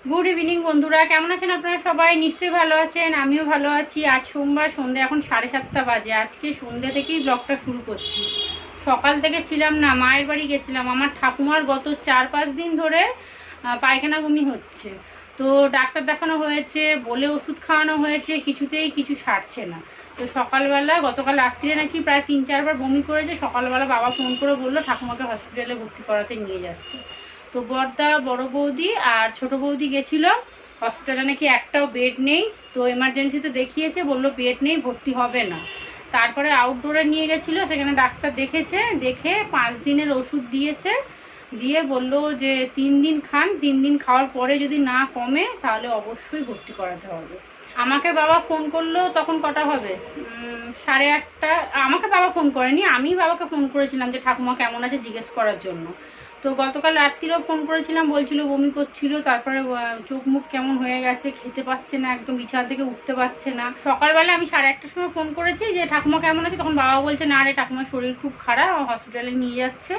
Good evening বন্ধুরা, কেমন আছেন আপনারা? সবাই নিশ্চয়ই ভালো আছেন, আমিও ভালো আছি। আজ সোমবার, সন্ধ্যে এখন 7:30 বাজে। আজকে সন্ধ্যে থেকেই ব্লগটা শুরু করছি। সকাল থেকে ছিলাম না, মায়ের বাড়ি গেছিলাম। আমার ঠাকুমার গত 4-5 দিন ধরে পায়খানা বমি হচ্ছে। তো ডাক্তার দেখানো হয়েছে, বলে ওষুধ খাওয়ানো হয়েছে, কিছুতেই কিছু সারছে না। তো সকালবেলা গতকাল রাত্রিরে নাকি প্রায় 3-4 বার বমি করেছে। সকালবেলা বাবা ফোন করে বললো ঠাকুমাকে হসপিটালে ভর্তি করাতে নিয়ে যাচ্ছে। তো বড়দা, বড় বৌদি আর ছোট বৌদি গেছিল। হসপিটালে নাকি একটাও বেড নেই। তো এমার্জেন্সিতে দেখিয়েছে, বললো বেড নেই, ভর্তি হবে না। তারপরে আউটডোরে নিয়ে গেছিলো, সেখানে ডাক্তার দেখেছে, দেখে 5 দিনের ওষুধ দিয়েছে। দিয়ে বললো যে 3 দিন খান, 3 দিন খাওয়ার পরে যদি না কমে তাহলে অবশ্যই ভর্তি করাতে হবে। আমাকে বাবা ফোন করলো, তখন কটা হবে, 8:30। আমাকে বাবা ফোন করেনি, আমি বাবাকে ফোন করেছিলাম যে ঠাকুমা কেমন আছে জিজ্ঞেস করার জন্য। তো গতকাল রাত্রিরেও ফোন করেছিলাম, বলছিল বমি করছিল, তারপরে চোখ মুখ কেমন হয়ে গেছে, খেতে পাচ্ছে না, একদম বিছানা থেকে উঠতে পারছে না। সকালবেলা আমি 1:30টার সময় ফোন করেছি যে ঠাকুমা কেমন আছে, তখন বাবা বলছে না রে, ঠাকুমার শরীর খুব খারাপ, হসপিটালে নিয়ে যাচ্ছে,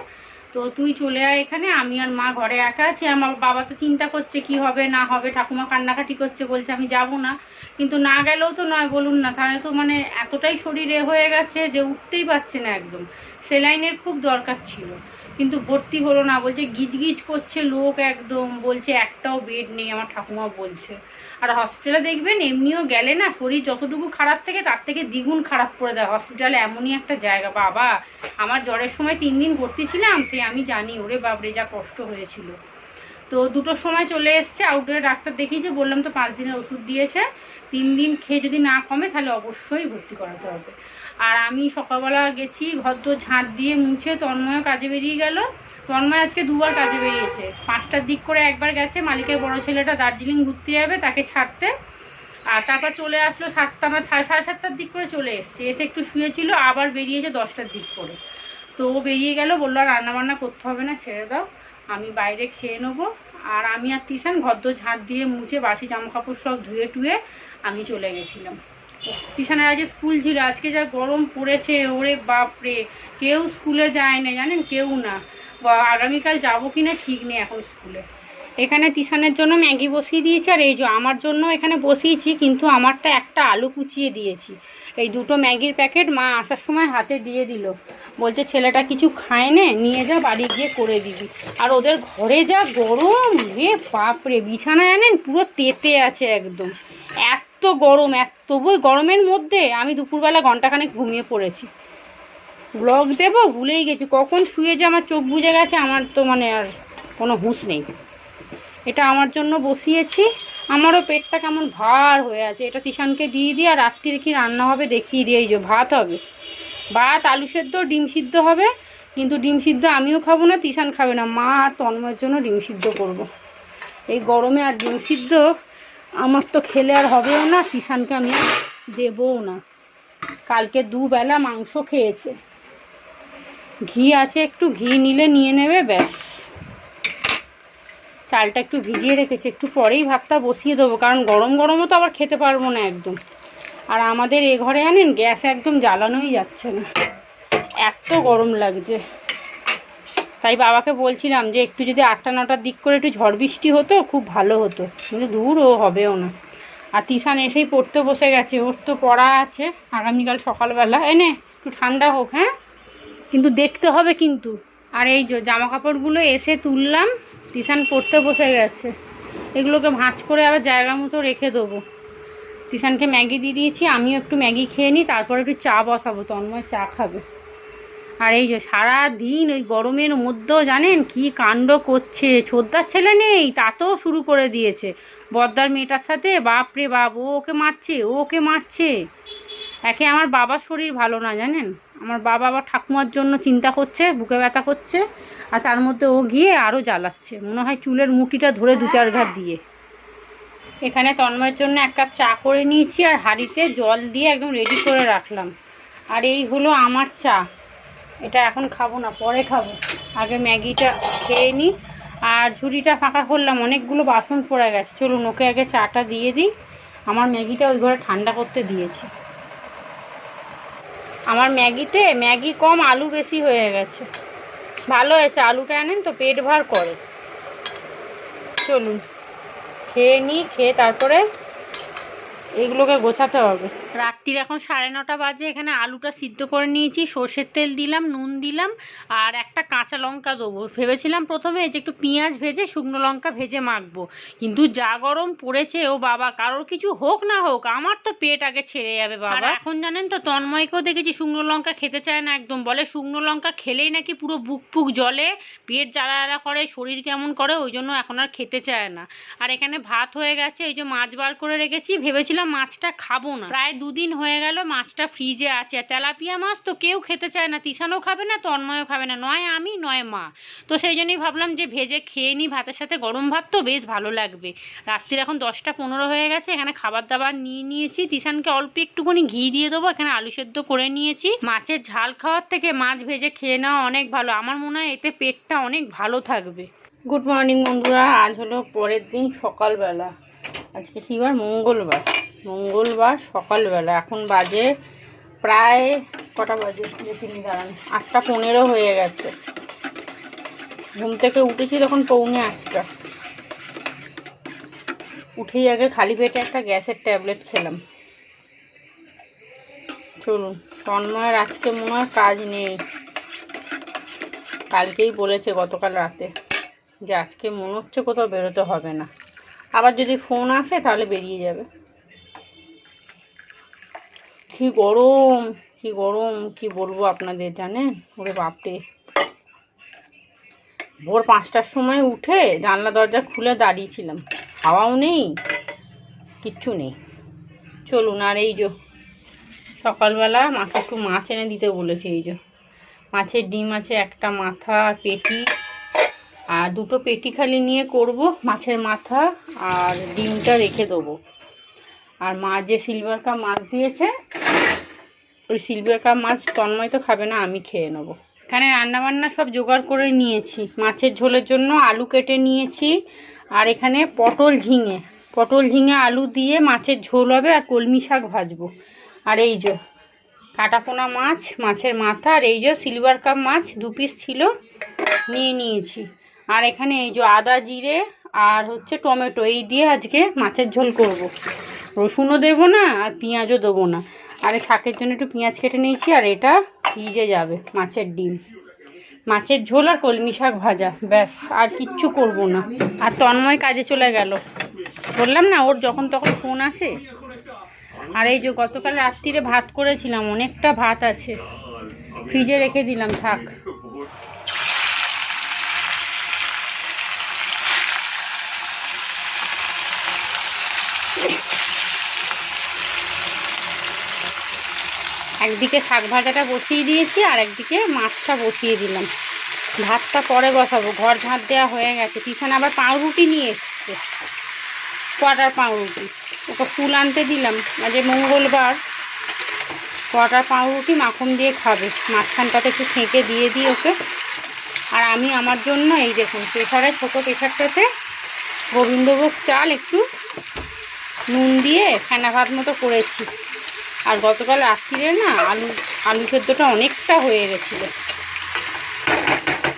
তো তুই চলে আয় এখানে, আমি আর মা ঘরে একা আছি। আমার বাবা তো চিন্তা করছে কি হবে না হবে, ঠাকুমা কান্নাকাটি করছে, বলছে আমি যাব না। কিন্তু না গেলেও তো নয়, বলুন না, তাহলে তো মানে এতটাই শরীরে হয়ে গেছে যে উঠতেই পারছে না একদম। সেলাইনের খুব দরকার ছিল, কিন্তু ভর্তি হলো না। বলছে গিজ গিজ করছে লোক, একদম বলছে একটাও বেড নেই, আমার ঠাকুমা বলছে। আর হসপিটালে দেখবেন এমনিও গেলে না, শরীর যতটুকু খারাপ থাকে তার থেকে দ্বিগুণ খারাপ করে দেয় হসপিটালে। এমনই একটা জায়গা বাবা, আমার জ্বরের সময় 3 দিন ভর্তি ছিলাম, সে আমি জানি, ওরে বাবরে যা কষ্ট হয়েছিল। তো 2টোর সময় চলে এসছে, আউটডোরে ডাক্তার দেখিয়েছে, বললাম তো 5 দিনের ওষুধ দিয়েছে, 3 দিন খেয়ে যদি না কমে তাহলে অবশ্যই ভর্তি করাতে হবে। আর আমি সকালবেলা গেছি, ঘর তো ঝাঁট দিয়ে মুছে, তন্ময় কাজে বেরিয়ে গেল। তন্ময় আজকে 2বার কাজে বেরিয়েছে। 5টার দিক করে একবার গেছে, মালিকের বড় ছেলেটা দার্জিলিং ঘুরতে যাবে, তাকে ছাড়তে। আর তারপর চলে আসলো 7টা না 7:30টার দিক করে চলে এসছে, এসে একটু শুয়েছিল, আবার বেরিয়েছে 10টার দিক করে। তো ও বেরিয়ে গেল, বললো আর রান্নাবান্না করতে হবে না, ছেড়ে দাও, আমি বাইরে খেয়ে নেবো। আর আমি আর তিশান ঘর ঝাঁট দিয়ে মুছে, বাসি জামা কাপড় সব ধুয়ে টুয়ে আমি চলে গেছিলাম। তিশানের আজকে স্কুল ছিল, আজকে যা গরম পড়েছে, ওরে বাপরে, কেউ স্কুলে যায় না জানেন, কেউ না। আগামীকাল যাবো কিনা ঠিক নেই এখন স্কুলে। এখানে তিশানের জন্য ম্যাগি বসিয়ে দিয়েছি, আর এই যে আমার জন্য এখানে বসিয়েছি, কিন্তু আমারটা একটা আলু কুচিয়ে দিয়েছি। এই 2টো ম্যাগির প্যাকেট মা আসার সময় হাতে দিয়ে দিল, বলছে ছেলেটা কিছু খায় নে, নিয়ে যা, বাড়ি গিয়ে করে দিবি। আর ওদের ঘরে যা গরম রে বাপরে, বিছানা জানেন পুরো তেতে আছে একদম, এত গরম, তবুই গরমের মধ্যে আমি দুপুরবেলা ঘন্টাখানেক ঘুমিয়ে পড়েছি। ব্লগ দেবো ভুলেই গেছি, কখন শুয়ে যে আমার চোখ বুজে গেছে, আমার তো মানে আর কোনো হুঁশ নেই। এটা আমার জন্য বসিয়েছি, আমারও পেটটা কেমন ভার হয়ে আছে। এটা তিশানকে দিয়ে দিই, আর রাত্রিরে কি রান্না হবে দেখিয়ে দিয়ে। এই যে ভাত হবে, ভাত, আলু সেদ্ধ, ডিম সিদ্ধ হবে। কিন্তু ডিম সিদ্ধ আমিও খাবো না, তিশান খাবে না, মা আর তন্ময়ের জন্য ডিম সিদ্ধ করব। এই গরমে আর ডিম সিদ্ধ আমার তো খেলে আর হবেও না, তিশানকে আমি আর দেবও না। কালকে 2 বেলা মাংস খেয়েছে, ঘি আছে, একটু ঘি নিলে নিয়ে নেবে, ব্যাস। চালটা একটু ভিজিয়ে রেখেছি, একটু পরেই ভাতটা বসিয়ে দেবো, কারণ গরম গরমও তো আবার খেতে পারবো না একদম। আর আমাদের এ ঘরে জানেন গ্যাস একদম জ্বালানোই যাচ্ছে না, এত গরম লাগছে। তাই বাবাকে বলছিলাম যে একটু যদি 8টা-9টার দিক করে একটু ঝড় বৃষ্টি হতো খুব ভালো হতো, কিন্তু দূর, ও হবেও না। আর তিশান এসেই পড়তে বসে গেছে, ওর তো পড়া আছে আগামীকাল সকালবেলা। এনে একটু ঠান্ডা হোক, হ্যাঁ, কিন্তু দেখতে হবে কিন্তু। আর এই যে জামা কাপড়গুলো এসে তুললাম, তিশান পড়তে বসে গেছে, এগুলোকে ভাঁজ করে আবার জায়গা মতো রেখে দেবো। তিশানকে ম্যাগি দিয়ে দিয়েছি, আমিও একটু ম্যাগি খেয়ে নিই, তারপরে একটু চা বসাবো, তন্ময় চা খাবে। আর এই যে সারাদিন ওই গরমের মধ্যেও জানেন কি কাণ্ড করছে, ছোদ্দার ছেলে নেই তাতেও শুরু করে দিয়েছে বদ্দার মেয়েটার সাথে, বাপরে বাপ, ও ওকে মারছে, ও ওকে মারছে। একে আমার বাবার শরীর ভালো না জানেন, আমার বাবা আবার ঠাকুমার জন্য চিন্তা করছে, বুকে ব্যথা করছে, আর তার মধ্যে ও গিয়ে আরও জ্বালাচ্ছে, মনে হয় চুলের মুঠিটা ধরে 2-4 ঘাত দিয়ে। এখানে তন্ময়ের জন্য 1 কাপ চা করে নিয়েছি, আর হাঁড়িতে জল দিয়ে একদম রেডি করে রাখলাম। আর এই হলো আমার চা, এটা এখন খাবো না, পরে খাবো, আগে ম্যাগিটা খেয়ে নিই। আর ঝুড়িটা ফাঁকা করলাম, অনেকগুলো বাসন পড়ে গেছে, চলুন ওকে আগে চাটা দিয়ে দিই। আমার ম্যাগিটা ওই ঘরে ঠান্ডা করতে দিয়েছি। আমার ম্যাগিতে ম্যাগি কম, আলু বেশি হয়ে গেছে, ভালো হয়েছে, আলুটা আনেন তো পেট ভার করে। চলুন খেয়ে নিই, খেয়ে তারপরে এইগুলোকে গোছাতে হবে। রাত্রির এখন 9:30 বাজে। এখানে আলুটা সিদ্ধ করে নিয়েছি, সর্ষের তেল দিলাম, নুন দিলাম আর একটা কাঁচা লঙ্কা দেবো। ভেবেছিলাম প্রথমে যে একটু পেঁয়াজ ভেজে শুকনো লঙ্কা ভেজে মাখবো, কিন্তু যা গরম পড়েছে ও বাবা, কারোর কিছু হোক না হোক আমার তো পেট আগে ছেড়ে যাবে বাবা। আর এখন জানেন তো তন্ময়কেও দেখেছি শুকনো লঙ্কা খেতে চায় না একদম, বলে শুকনো লঙ্কা খেলেই নাকি পুরো বুক ফুক জ্বলে, পেট জ্বালা জ্বালা করে, শরীর কেমন করে, ওই জন্য এখন আর খেতে চায় না। আর এখানে ভাত হয়ে গেছে, এই যে মাছ বার করে রেখেছি। ভেবেছিলাম মাছটা খাবো না, প্রায় 2 দিন হয়ে গেল মাছটা ফ্রিজে আছে। তেলাপিয়া মাছ তো কেউ খেতে চায় না, তিশানও খাবে না, তন্ময়ও খাবে না, নয় আমি নয় মা। তো সেই জন্যই ভাবলাম যে ভেজে খেয়ে নিই, ভাতের সাথে গরম ভাত তো বেশ ভালো লাগবে। রাত্রির এখন 10টা 15 হয়ে গেছে। এখানে খাবার দাবার নিয়ে নিয়েছি, তিশানকে অল্প একটুখানি ঘি দিয়ে দেবো। এখানে আলু সেদ্ধ করে নিয়েছি। মাছের ঝাল খাওয়ার থেকে মাছ ভেজে খেয়ে নেওয়া অনেক ভালো, আমার মনে হয় এতে পেটটা অনেক ভালো থাকবে। গুড মর্নিং বন্ধুরা, আজ হলো পরের দিন সকালবেলা। আজকে কী বার? মঙ্গলবার সকালবেলা। এখন বাজে প্রায় কটা বাজে দেখিনি, দাঁড়ান, 8টা 15 হয়ে গেছে। ঘুম থেকে উঠেছি তখন 7:45। উঠেই আগে খালি পেটে একটা গ্যাসের ট্যাবলেট খেলাম। চলুন, তন্ময়ের আজকে মনে হয় কাজ নেই, কালকেই বলেছে গতকাল রাতে যে আজকে মনে হচ্ছে কোথাও বেরোতে হবে না। আবার যদি ফোন আসে তাহলে বেরিয়ে যাবে। কি গরম কি বলবো আপনাদের, জানেন? ওরে বাপরে, ভোর 5টার সময় উঠে জানলা দরজা খুলে দাঁড়িয়েছিলাম, হাওয়াও নেই, কিচ্ছু নেই। চলুন, আর এই যে সকালবেলা মাকে একটু মাছ এনে দিতে বলেছে। এই যে মাছের ডিম আছে, একটা মাথা আর পেটি, আর 2টো পেটি খালি নিয়ে করব, মাছের মাথা আর ডিমটা রেখে দেবো। আর মা যে সিলভার কাপ মাছ দিয়েছে, ওই সিলভার কাপ মাছ তন্ময় তো খাবে না, আমি খেয়ে নেবো। এখানে রান্নাবান্না সব জোগাড় করে নিয়েছি। মাছের ঝোলের জন্য আলু কেটে নিয়েছি, আর এখানে পটল ঝিঙে আলু দিয়ে মাছের ঝোল হবে, আর কলমি শাক ভাজবো। আর এই যে কাটাপোনা মাছ, মাছের মাথা, আর এই যে সিলভার কাপ মাছ 2 পিস ছিল, নিয়ে নিয়েছি। আর এখানে এই যে আদা জিরে আর হচ্ছে টমেটো, এই দিয়ে আজকে মাছের ঝোল করব। রসুনও দেবো না আর পেঁয়াজও দেবো না। আর এই শাকের জন্য একটু পেঁয়াজ কেটে নিয়েছি, আর এটা ভিজে যাবে মাছের ডিম, মাছের ঝোল আর কলমি শাক ভাজা, ব্যাস, আর কিচ্ছু করব না। আর তন্ময় কাজে চলে গেল, বললাম না ওর যখন তখন ফোন আসে। আর এই যে গতকাল রাত্রিরে ভাত করেছিলাম, অনেকটা ভাত আছে, ফ্রিজে রেখে দিলাম, থাক। একদিকে শাক ভাজাটা বসিয়ে দিয়েছি, আর একদিকে মাছটা বসিয়ে দিলাম। ভাতটা পরে বসাবো, ঘর ঝাঁট দেওয়া হয়ে গেছে। পিছনে আবার পাউরুটি নিয়ে এসছে, কোয়াটার পাউরুটি, ওকে ফুল আনতে দিলাম, আজ মঙ্গলবার। কোয়াটার পাউরুটি মাখন দিয়ে খাবে, মাঝখানটাতে একটু ছেঁকে দিয়ে দিই ওকে। আর আমি আমার জন্য এই দেখুন প্রেসারে, ছোটো প্রেসারটাতে গোবিন্দভোগ চাল একটু নুন দিয়ে ফেনা ভাত মতো করেছি। আর গতকাল রাত্রিরে না আলু সেদ্ধটা অনেকটা হয়ে গেছিলো,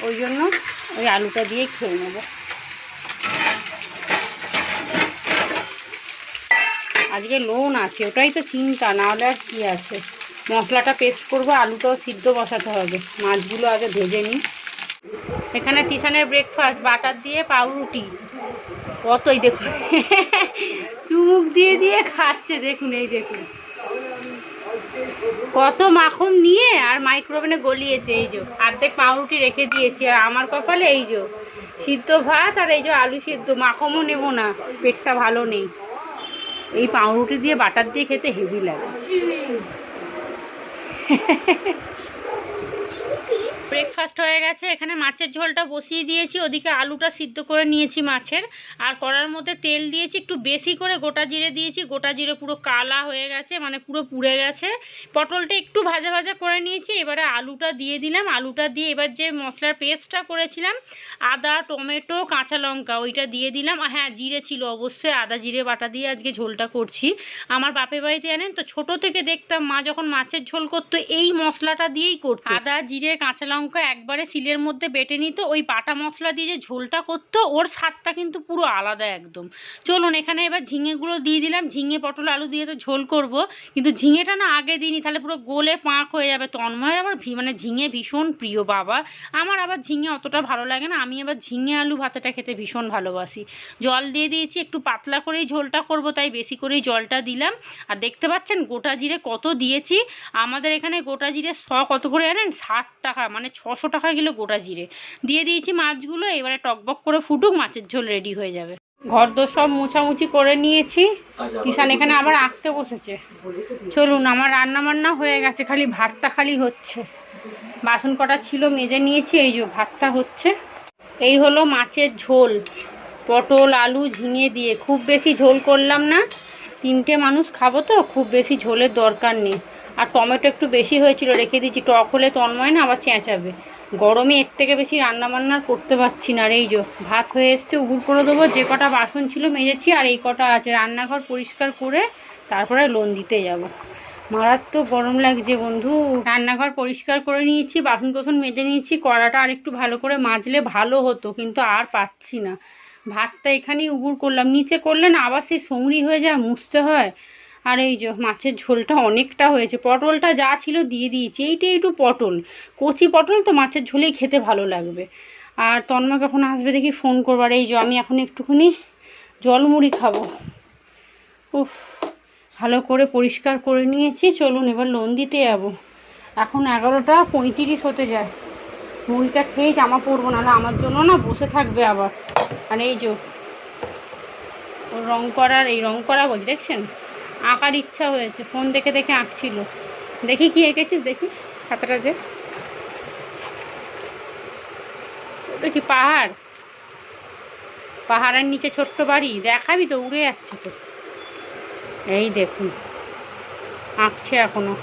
ওই জন্য ওই আলুটা দিয়ে খেয়ে নেব। আজকে লোন আছে, ওটাই তো চিন্তা, নাহলে আর কী আছে। মশলাটা পেস্ট করবো, আলুটাও সিদ্ধ বসাতে হবে, মাছগুলো আগে ভেজে নিই। এখানে তিশানের ব্রেকফাস্ট, বাটার দিয়ে পাউরুটি, কতই দেখুন চুমুক দিয়ে দিয়ে খাচ্ছে, দেখুন এই দেখুন কত মাখন নিয়ে, আর মাইক্রোওভেনে গলিয়েছে। এই যে অর্ধেক পাউরুটি রেখে দিয়েছি, আর আমার কপালে এই যে সিদ্ধ ভাত, আর এই যে আলু সিদ্ধ। মাখনও নেব না, পেটটা ভালো নেই। এই পাউরুটি দিয়ে বাটার দিয়ে খেতে হেভি লাগে। ব্রেকফাস্ট হয়ে গেছে, এখানে মাছের ঝোলটা বসিয়ে দিয়েছি, ওদিকে আলুটা সিদ্ধ করে নিয়েছি মাছের। আর কড়ার মধ্যে তেল দিয়েছি একটু বেশি করে, গোটা জিরে দিয়েছি, গোটা জিরে পুরো কালা হয়ে গেছে, মানে পুরো পুড়ে গেছে। পটলটা একটু ভাজা ভাজা করে নিয়েছি, এবারে আলুটা দিয়ে দিলাম। আলুটা দিয়ে এবার যে মশলার পেস্টটা করেছিলাম, আদা টমেটো কাঁচা লঙ্কা, ওইটা দিয়ে দিলাম। হ্যাঁ, জিরে ছিল অবশ্যই, আদা জিরে বাটা দিয়ে আজকে ঝোলটা করছি। আমার বাপের বাড়িতে জানেন তো, ছোটো থেকে দেখতাম মা যখন মাছের ঝোল করতো এই মশলাটা দিয়েই করতো, আদা জিরে কাঁচা লঙ্কা লঙ্কা একবারে শিলের মধ্যে বেটে নিত, ওই বাটা মশলা দিয়ে যে ঝোলটা করতো ওর স্বাদটা কিন্তু পুরো আলাদা একদম। চলুন এখানে এবার ঝিঙেগুলো দিয়ে দিলাম, ঝিঙে পটল আলু দিয়ে তো ঝোল করব, কিন্তু ঝিঙেটা না আগে দিইনি, তাহলে পুরো গলে পাঁক হয়ে যাবে। তন্ময়ের আবার মানে ঝিঙে ভীষণ প্রিয় বাবা, আমার আবার ঝিঙে অতটা ভালো লাগে না, আমি আবার ঝিঙে আলু ভাতেটা খেতে ভীষণ ভালোবাসি। জল দিয়ে দিয়েছি, একটু পাতলা করেই ঝোলটা করব তাই বেশি করেই জলটা দিলাম। আর দেখতে পাচ্ছেন গোটা জিরে কত দিয়েছি, আমাদের এখানে গোটা জিরে কত করে জানেন, 60 টাকা, মানে 600 টাকা কিলো গোটা জিরে দিয়ে দিয়েছি মাছগুলো। এবারে টকবক করে ফুটুক, মাছের ঝোল রেডি হয়ে যাবে। ঘরদোর সব মোছামুছি করে নিয়েছি, কিষান এখানে আবার আঁকতে বসেছে। চলুন আমার রান্না বান্না হয়ে গেছে, খালি ভাতটা খালি হচ্ছে। বাসন কটা ছিল মেজে নিয়েছি, এই যে ভাতটা হচ্ছে। এই হলো মাছের ঝোল, পটল আলু ঝিঙে দিয়ে, খুব বেশি ঝোল করলাম না, 3টে মানুষ খাবো তো, খুব বেশি ঝোলের দরকার নেই। আর টমেটো একটু বেশি হয়েছিল, রেখে দিচ্ছি, টক হলে তন্ময় না আবার চেঁচাবে। গরমে এর থেকে বেশি রান্নাবান্না করতে পারছি না। আর এই যে ভাত হয়ে এসছে, উগুর করে দেবো। যে কটা বাসন ছিল মেজেছি, আর এই কটা আছে, রান্নাঘর পরিষ্কার করে তারপরে লোন দিতে যাব। মারাত্মক গরম লাগছে বন্ধু। রান্নাঘর পরিষ্কার করে নিয়েছি, বাসন কোসন মেজে নিয়েছি, কড়াটা আর একটু ভালো করে মাজলে ভালো হতো, কিন্তু আর পাচ্ছি না। ভাতটা এখানেই উগুর করলাম, নিচে করলে না আবার সেই সৌরি হয়ে যায়, মুছতে হয়। আর এই যে মাছের ঝোলটা অনেকটা হয়েছে, পটলটা যা ছিল দিয়ে দিয়েছি, এইটা একটু পটল, কচি পটল তো মাছের ঝোলেই খেতে ভালো লাগবে। আর তন্ময় কখন আসবে দেখি ফোন করবার। এই যে আমি এখন একটুখানি জলমুড়ি খাবো। উফ, ভালো করে পরিষ্কার করে নিয়েছি। চলুন এবার লোন দিতে যাবো। এখন 11টা 35 হতে যায়। মুড়িটা খেয়ে জামা পরবো, নাহলে আমার জন্য না বসে থাকবে আবার। আর এই যে ওর রং করার, এই রং করা বলছি, দেখছেন আঁকার ইচ্ছা হয়েছে, ফোন দেখে দেখে আঁকছিল। দেখি কি এঁকেছিস, দেখি খাতাটাতে। ওটা কি পাহাড়? পাহাড়ের নিচে ছোট্ট বাড়ি, দেখাবি তো, উড়ে যাচ্ছে তো। এই দেখুন আঁকছে এখনো,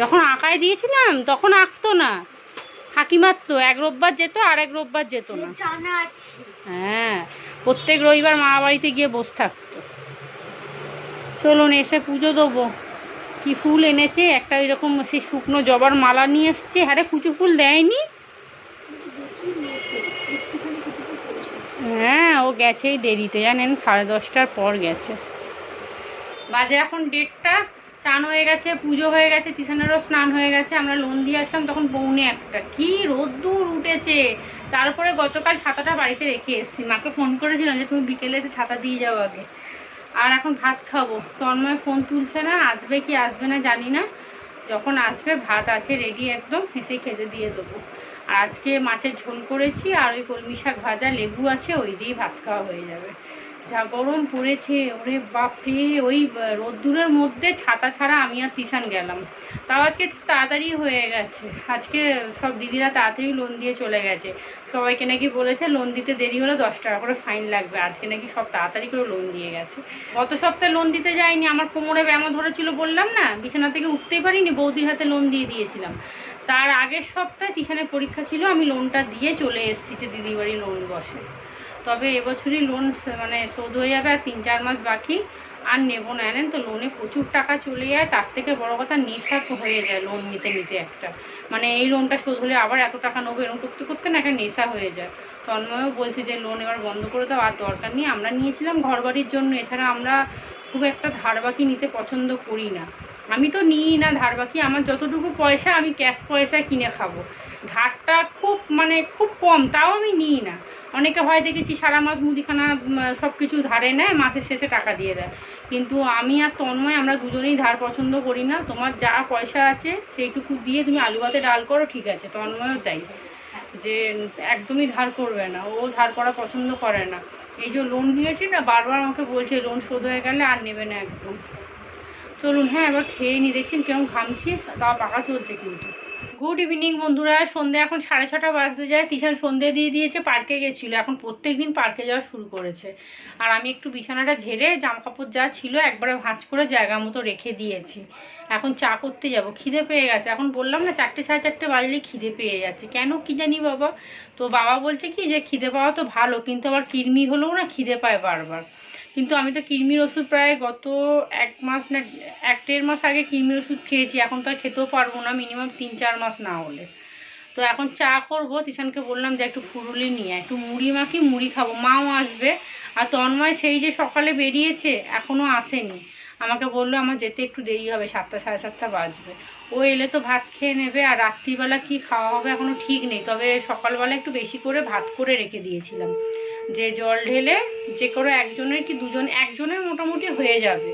যখন আঁকায় দিয়েছিলাম তখন আঁকতো না, ফাঁকি মারতো, এক রোববার যেত আর এক রোববার যেত না। হ্যাঁ, প্রত্যেক রবিবার মা বাড়িতে গিয়ে বসে থাকতো। চলুন এসে পুজো দেবো। কি ফুল এনেছে, একটা এরকম সেই শুকনো জবার মালা নিয়ে এসছে। হ্যাঁ রে, কুচু ফুল দেয়নি। হ্যাঁ ও গেছেই দেরিতে, জানেন 10:30টার পর গেছে। বাজে এখন 1:30, চান হয়ে গেছে, পুজো হয়ে গেছে, তিশানেরও স্নান হয়ে গেছে। আমরা লোন দিয়ে আসলাম তখন 1:45। কি রোদ্দুর উঠেছে। তারপরে গতকাল ছাতাটা বাড়িতে রেখে এসেছি, মাকে ফোন করেছিলাম যে তুমি বিকেলে এসে ছাতা দিয়ে যাও আগে। আর এখন ভাত খাবো, তন্ময় ফোন তুলছে না, আসবে কি আসবে না জানি না। যখন আসবে ভাত আছে রেডি একদম, এসেই খেতে দিয়ে দেবো। আর আজকে মাছের ঝোল করেছি, আর ওই কলমি শাক ভাজা, লেবু আছে, ওই দিয়েই ভাত খাওয়া হয়ে যাবে। যা গরম পড়েছে, ওরে বাপরে। ওই রোদ্দুরের মধ্যে ছাতা ছাড়া আমি আর তিশান গেলাম, তাও আজকে তাড়াতাড়ি হয়ে গেছে। আজকে সব দিদিরা তাড়াতাড়ি লোন দিয়ে চলে গেছে, সবাইকে নাকি বলেছে লোন দিতে দেরি হলে 10 টাকা করে ফাইন লাগবে। আজকে নাকি সব তাড়াতাড়ি করে লোন দিয়ে গেছে। গত সপ্তাহে লোন দিতে যাইনি, আমার কোমরে ব্যায়াম ধরেছিল বললাম না, বিছানা থেকে উঠতেই পারিনি, বৌদির হাতে লোন দিয়ে দিয়েছিলাম। তার আগের সপ্তাহে তিশানের পরীক্ষা ছিল, আমি লোনটা দিয়ে চলে এসেছি, দিদি বাড়ি লোন বসে। তবে এবছরই লোন মানে শোধ হয়ে যাবে, আর 3-4 মাস বাকি, আর নেবো না। জানেন তো লোনে প্রচুর টাকা চলে যায়, তার থেকে বড় কথা নেশা হয়ে যায় লোন নিতে নিতে একটা, মানে এই লোনটা শোধ হলে আবার এত টাকা নেবো, এরকম করতে করতে না একটা নেশা হয়ে যায়। তন্ময়ও বলছে যে লোন এবার বন্ধ করে দাও, আর দরকার নেই। আমরা নিয়েছিলাম ঘর বাড়ির জন্য, এছাড়া আমরা খুব একটা ধার বাকি নিতে পছন্দ করি না। আমি তো নিই না ধার বাকি, আমার যতটুকু পয়সা আমি ক্যাশ পয়সায় কিনে খাবো। ধারটা খুব মানে খুব কম, তাও আমি নিই না। অনেকে হয় দেখেছি সারা মাস মুদিখানা সব কিছু ধারে নেয়, মাসের শেষে টাকা দিয়ে দেয়, কিন্তু আমি আর তন্ময় আমরা দুজনেই ধার পছন্দ করি না। তোমার যা পয়সা আছে সেইটুকু দিয়ে তুমি আলু ভাতে ডাল করো, ঠিক আছে। তন্ময়ও তাই, যে একদমই ধার করবে না, ও ধার করা পছন্দ করে না। এই যে লোন নিয়েছি না, বারবার আমাকে বলছে লোন শোধ হয়ে গেলে আর নেবে না একদম। চলুন হ্যাঁ এবার খেয়ে নি, দেখছেন কিরকম ঘামছি, তাও পাকা চলছে কিন্তু। গুড ইভিনিং বন্ধুরা, সন্ধ্যে এখন 6:30 বাজতে যায়। তিশান সন্ধ্যে দিয়ে দিয়েছে, পার্কে গেছিলো, এখন প্রত্যেক দিন পার্কে যাওয়া শুরু করেছে। আর আমি একটু বিছানাটা ঝেড়ে জামাকাপড় যা ছিল একবারে ভাঁজ করে জায়গা মতো রেখে দিয়েছি। এখন চা করতে যাব, খিদে পেয়ে গেছে। এখন বললাম না 4-4:30 বাজলেই খিদে পেয়ে যাচ্ছে, কেন কি জানি বাবা। তো বাবা বলছে কি যে খিদে পাওয়া তো ভালো, কিন্তু আবার কৃমি হলেও না খিদে পায় বারবার। কিন্তু আমি তো কৃমির ওষুধ প্রায় গত 1 মাস না 1-1.5 মাস আগে কৃমির ওষুধ খেয়েছি, এখন তো আর খেতেও পারবো না, মিনিমাম 3-4 মাস না হলে। তো এখন চা করবো। তিশানকে বললাম যে একটু ফুরুলি নিয়ে একটু মুড়ি মাখি, মুড়ি খাবো, মাও আসবে। আর তন্ময় সেই যে সকালে বেরিয়েছে এখনও আসেনি, আমাকে বললো আমার যেতে একটু দেরি হবে, 7টা সাড়ে 7টা বাজবে। ও এলে তো ভাত খেয়ে নেবে, আর রাত্রিবেলা কি খাওয়া হবে এখনও ঠিক নেই। তবে সকালবেলা একটু বেশি করে ভাত করে রেখে দিয়েছিলাম, যে জল ঢেলে যে করে একজনের কি দুজন, একজনের মোটামুটি হয়ে যাবে।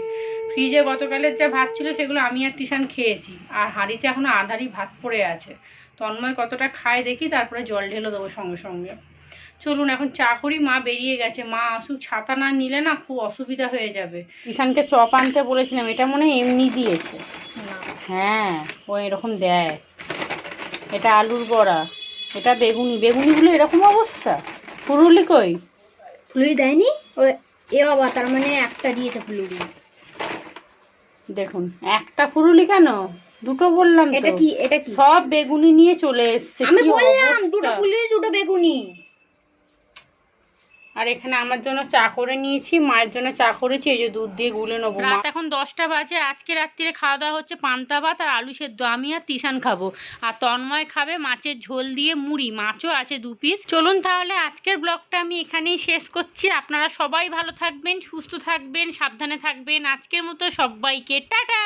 ফ্রিজে গতকালের যা ভাত ছিল সেগুলো আমি আর তিশান খেয়েছি, আর হাঁড়িতে এখনও আধারি ভাত পড়ে আছে। তন্ময় কতটা খায় দেখি, তারপরে জল ঢেলে দেবো সঙ্গে সঙ্গে। চলুন এখন চা করি। মা বেরিয়ে গেছে, মা আসুক, ছাতা না নিলে না খুব অসুবিধা হয়ে যাবে। তিশানকে চপ আনতে বলেছিলাম, এটা মনে হয় এমনি দিয়েছে। হ্যাঁ, ও এরকম দেয়। এটা আলুর বড়া, এটা বেগুনি, বেগুনিগুলো এরকম অবস্থা। ফুরুলি কই? ফুলুরি দেয়নি ও, এ বাবা, তার মানে একটা দিয়েছে ফুলুরি। দেখুন, একটা ফুরুলি কেন, দুটো বললাম তো। এটা কি, এটা কি? সব বেগুনি নিয়ে চলে এসছে। আমি কি বললাম অবস্থা! দুটো ফুলুরি দুটো বেগুনি। আর এখানে আমার জন্য চা করে নিয়েছি, মায়ের জন্য চা করেছি, এই যে দুধ দিয়ে গুলে নেবো। রাত এখন 10টা বাজে। আজকে রাত্রিরে খাওয়া দাওয়া হচ্ছে পান্তা ভাত আর আলু সেদ্ধ। আমি আর তিশান খাবো, আর তন্ময় খাবে মাছের ঝোল দিয়ে মুড়ি, মাছও আছে 2 পিস। চলুন তাহলে আজকের ব্লগটা আমি এখানেই শেষ করছি। আপনারা সবাই ভালো থাকবেন, সুস্থ থাকবেন, সাবধানে থাকবেন। আজকের মতো সবাইকে টাটা।